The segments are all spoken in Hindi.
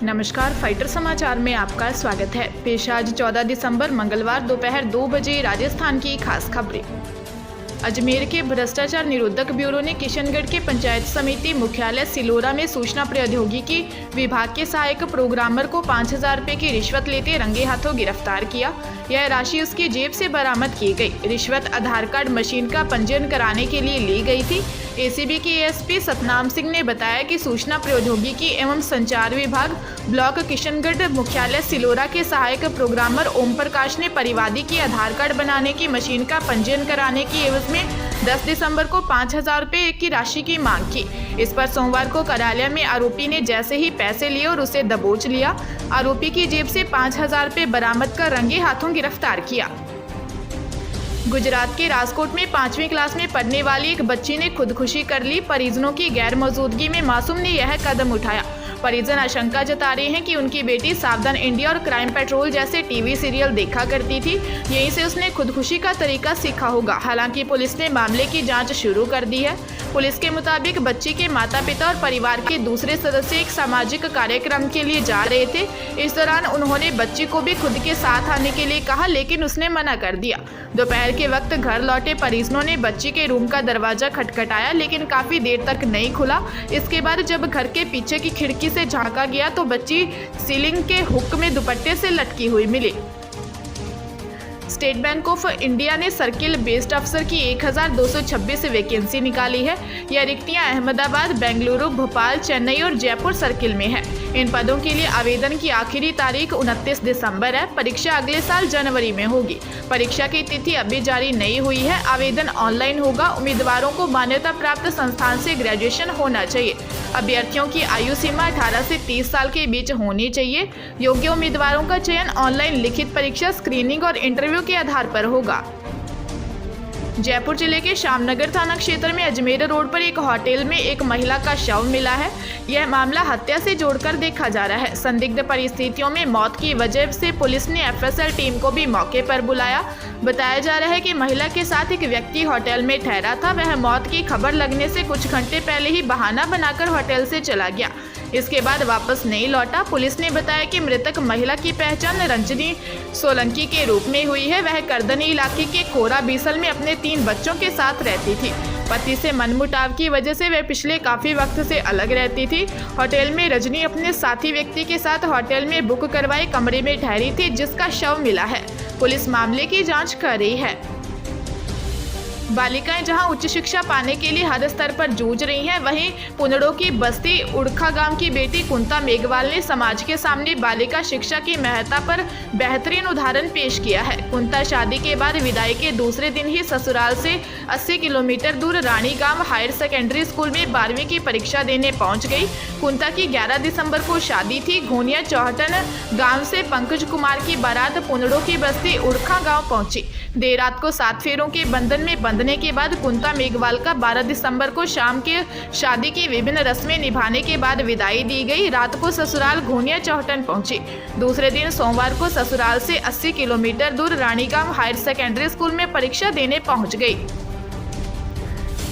नमस्कार, फाइटर समाचार में आपका स्वागत है। पेश आज 14 दिसंबर मंगलवार दोपहर 2 बजे राजस्थान की खास खबरें। अजमेर के भ्रष्टाचार निरोधक ब्यूरो ने किशनगढ़ के पंचायत समिति मुख्यालय सिलोरा में सूचना प्रौद्योगिकी विभाग के सहायक प्रोग्रामर को 5,000 रुपये की रिश्वत लेते रंगे हाथों गिरफ्तार किया। यह राशि उसकी जेब से बरामद की गई। रिश्वत आधार कार्ड मशीन का पंजीयन कराने के लिए ली गई थी। एसीबी के एएसपी सतनाम सिंह ने बताया कि सूचना प्रौद्योगिकी एवं संचार विभाग ब्लॉक किशनगढ़ मुख्यालय सिलोरा के सहायक प्रोग्रामर ओम प्रकाश ने परिवादी की आधार कार्ड बनाने की मशीन का पंजीयन कराने की एवज में 10 दिसंबर को 5,000 रुपये की राशि की मांग की। इस पर सोमवार को कार्यालय में आरोपी ने जैसे ही पैसे लिए और उसे दबोच लिया। आरोपी की जेब से 5,000 रुपये बरामद कर रंगे हाथों गिरफ्तार किया। गुजरात के राजकोट में 5वीं क्लास में पढ़ने वाली एक बच्ची ने खुदकुशी कर ली। परिजनों की गैर मौजूदगी में मासूम ने यह कदम उठाया। परिजन आशंका जता रहे हैं कि उनकी बेटी सावधान इंडिया और क्राइम पेट्रोल जैसे टीवी सीरियल देखा करती थी। यहीं से उसने खुदकुशी का तरीका सीखा होगा। हालांकि पुलिस ने मामले की जांच शुरू कर दी है। पुलिस के मुताबिक बच्ची के माता पिता और परिवार के दूसरे सदस्य एक सामाजिक कार्यक्रम के लिए जा रहे थे। इस दौरान उन्होंने बच्ची को भी खुद के साथ आने के लिए कहा, लेकिन उसने मना कर दिया। दोपहर के वक्त घर लौटे परिजनों ने बच्ची के रूम का दरवाजा खटखटाया, लेकिन काफी देर तक नहीं खुला। इसके बाद जब घर के पीछे की खिड़की से झांका गया तो बच्ची सीलिंग के हुक में दुपट्टे से लटकी हुई मिली। स्टेट बैंक ऑफ इंडिया ने सर्किल बेस्ड अफसर की 1,226 वैकेंसी निकाली है। यह रिक्तियां अहमदाबाद, बेंगलुरु, भोपाल, चेन्नई और जयपुर सर्किल में है। इन पदों के लिए आवेदन की आखिरी तारीख 29 दिसंबर है। परीक्षा अगले साल जनवरी में होगी। परीक्षा की तिथि अभी जारी नहीं हुई है। आवेदन ऑनलाइन होगा। उम्मीदवारों को मान्यता प्राप्त संस्थान से ग्रेजुएशन होना चाहिए। अभ्यर्थियों की आयु सीमा 18 से 30 साल के बीच होनी चाहिए। योग्य उम्मीदवारों का चयन ऑनलाइन लिखित परीक्षा, स्क्रीनिंग और इंटरव्यू के आधार पर होगा। जयपुर जिले के श्यामनगर थाना क्षेत्र में अजमेर रोड पर एक होटल में एक महिला का शव मिला है। यह मामला हत्या से जोड़कर देखा जा रहा है। संदिग्ध परिस्थितियों में मौत की वजह से पुलिस ने एफएसएल टीम को भी मौके पर बुलाया। बताया जा रहा है कि महिला के साथ एक व्यक्ति होटल में ठहरा था। वह मौत की खबर लगने से कुछ घंटे पहले ही बहाना बनाकर होटल से चला गया। इसके बाद वापस नहीं लौटा। पुलिस ने बताया कि मृतक महिला की पहचान रंजनी सोलंकी के रूप में हुई है। वह करदनी इलाके के कोरा बीसल में अपने 3 बच्चों के साथ रहती थी। पति से मनमुटाव की वजह से वह पिछले काफी वक्त से अलग रहती थी। होटल में रजनी अपने साथी व्यक्ति के साथ होटल में बुक करवाए कमरे में ठहरी थी, जिसका शव मिला है। पुलिस मामले की जांच कर रही है। बालिकाएं जहां उच्च शिक्षा पाने के लिए हर स्तर पर जूझ रही हैं, वहीं पुनड़ों की बस्ती उड़खा गांव की बेटी कुंता मेघवाल ने समाज के सामने बालिका शिक्षा की महत्ता पर बेहतरीन उदाहरण पेश किया है। कुंता शादी के बाद विदाई के दूसरे दिन ही ससुराल से 80 किलोमीटर दूर रानी गांव हायर सेकेंडरी स्कूल में 12वीं की परीक्षा देने पहुंच गई। कुंता की 11 दिसंबर को शादी थी। घोनिया चौहटन गाँव से पंकज कुमार की बारात पुनड़ों की बस्ती उड़खा गाँव पहुंची। देर रात को 7 फेरों के बंधन में बंधने के बाद कुंता मेघवाल का 12 दिसंबर को शाम के शादी की विभिन्न रस्में निभाने के बाद विदाई दी गई। रात को ससुराल घोनिया चौहटन पहुंची। दूसरे दिन सोमवार को ससुराल से 80 किलोमीटर दूर रानीगांव हायर सेकेंडरी स्कूल में परीक्षा देने पहुंच गई।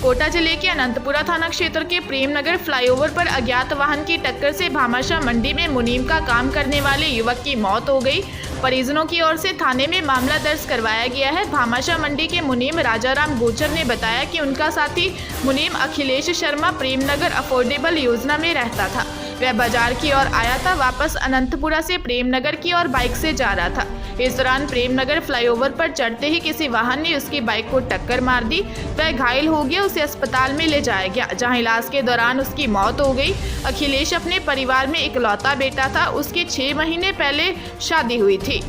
कोटा जिले के अनंतपुरा थाना क्षेत्र के प्रेमनगर फ्लाईओवर पर अज्ञात वाहन की टक्कर से भामाशाह मंडी में मुनीम का काम करने वाले युवक की मौत हो गई। परिजनों की ओर से थाने में मामला दर्ज करवाया गया है। भामाशाह मंडी के मुनीम राजाराम गोचर ने बताया कि उनका साथी मुनीम अखिलेश शर्मा प्रेमनगर अफोर्डेबल योजना में रहता था। वह बाजार की ओर आया था। वापस अनंतपुरा से प्रेमनगर की ओर बाइक से जा रहा था। इस दौरान प्रेमनगर फ्लाईओवर पर चढ़ते ही किसी वाहन ने उसकी बाइक को टक्कर मार दी। वह घायल हो गया। उसे अस्पताल में ले जाया गया, जहां इलाज के दौरान उसकी मौत हो गई। अखिलेश अपने परिवार में इकलौता बेटा था। उसकी 6 महीने पहले शादी हुई थी।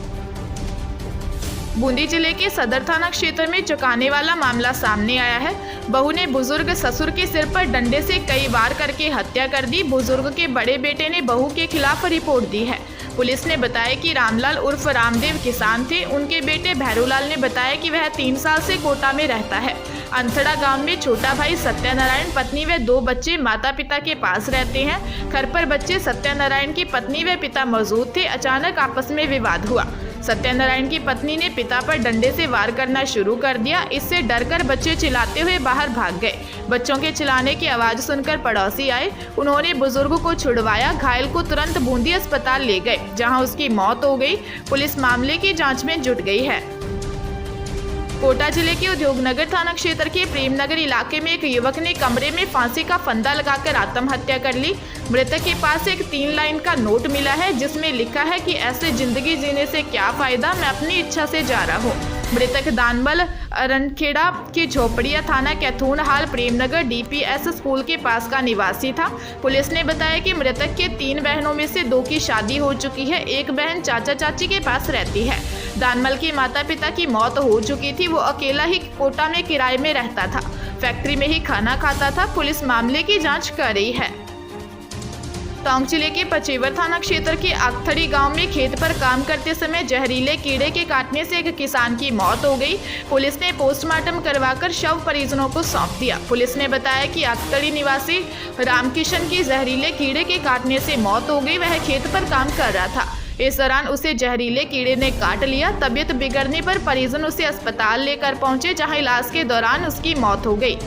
बूंदी जिले के सदर थाना क्षेत्र में चौंकाने वाला मामला सामने आया है। बहू ने बुजुर्ग ससुर के सिर पर डंडे से कई वार करके हत्या कर दी। बुजुर्ग के बड़े बेटे ने बहू के खिलाफ रिपोर्ट दी है। पुलिस ने बताया कि रामलाल उर्फ रामदेव किसान थे। उनके बेटे भैरूलाल ने बताया कि वह 3 साल से कोटा में रहता है। अंथड़ा गांव में छोटा भाई सत्यनारायण, पत्नी व 2 बच्चे माता पिता के पास रहते हैं। घर पर बच्चे सत्यनारायण की पत्नी व पिता मौजूद थे। अचानक आपस में विवाद हुआ। सत्यनारायण की पत्नी ने पिता पर डंडे से वार करना शुरू कर दिया। इससे डरकर बच्चे चिल्लाते हुए बाहर भाग गए। बच्चों के चिल्लाने की आवाज सुनकर पड़ोसी आए। उन्होंने बुजुर्ग को छुड़वाया। घायल को तुरंत बूंदी अस्पताल ले गए, जहां उसकी मौत हो गई। पुलिस मामले की जांच में जुट गई है। कोटा जिले के उद्योगनगर थाना क्षेत्र के प्रेमनगर इलाके में एक युवक ने कमरे में फांसी का फंदा लगाकर आत्महत्या कर ली। मृतक के पास एक 3 लाइन का नोट मिला है, जिसमें लिखा है कि ऐसे जिंदगी जीने से क्या फायदा, मैं अपनी इच्छा से जा रहा हूँ। मृतक दानबल अरणखेड़ा की झोपड़िया थाना कैथून हाल प्रेमनगर DPS स्कूल के पास का निवासी था। पुलिस ने बताया कि मृतक के 3 बहनों में से 2 की शादी हो चुकी है। एक बहन चाचा चाची के पास रहती है। दानबल के माता पिता की मौत हो चुकी थी। वो अकेला ही कोटा में किराए में रहता था। फैक्ट्री में ही खाना खाता था। पुलिस मामले की जाँच कर रही है। टोंक जिले के पचेवर थाना क्षेत्र के आखथड़ी गांव में खेत पर काम करते समय जहरीले कीड़े के काटने से एक किसान की मौत हो गई। पुलिस ने पोस्टमार्टम करवाकर शव परिजनों को सौंप दिया। पुलिस ने बताया कि आखथड़ी निवासी रामकिशन की जहरीले कीड़े के काटने से मौत हो गई। वह खेत पर काम कर रहा था। इस दौरान उसे जहरीले कीड़े ने काट लिया। तबीयत बिगड़ने पर परिजन उसे अस्पताल लेकर पहुंचे, जहां इलाज के दौरान उसकी मौत हो गई।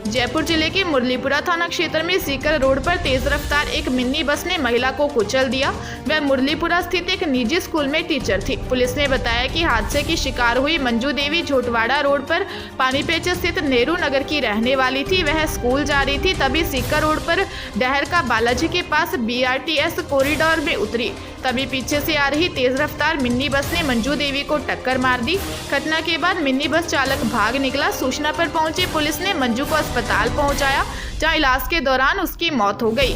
जयपुर जिले के मुरलीपुरा थाना क्षेत्र में सीकर रोड पर तेज रफ्तार एक मिनी बस ने महिला को कुचल दिया। वह मुरलीपुरा स्थित एक निजी स्कूल में टीचर थी। पुलिस ने बताया कि हादसे की शिकार हुई मंजू देवी झोटवाड़ा रोड पर पानीपेच स्थित नेहरू नगर की रहने वाली थी। वह स्कूल जा रही थी, तभी सीकर रोड पर डहर का बालाजी के पास BRTS कॉरिडोर में उतरी। तभी पीछे से आ रही तेज रफ्तार मिनी बस ने मंजू देवी को टक्कर मार दी। घटना के बाद मिनी बस चालक भाग निकला। सूचना पर पहुंची पुलिस ने मंजू को अस्पताल पहुंचाया, जहां इलाज के दौरान उसकी मौत हो गई।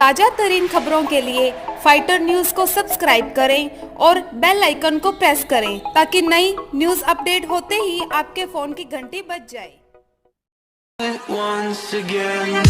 ताजा तरीन खबरों के लिए फाइटर न्यूज को सब्सक्राइब करें और बेल आइकन को प्रेस करें, ताकि नई न्यूज अपडेट होते ही आपके फोन की घंटी बज जाए। Once again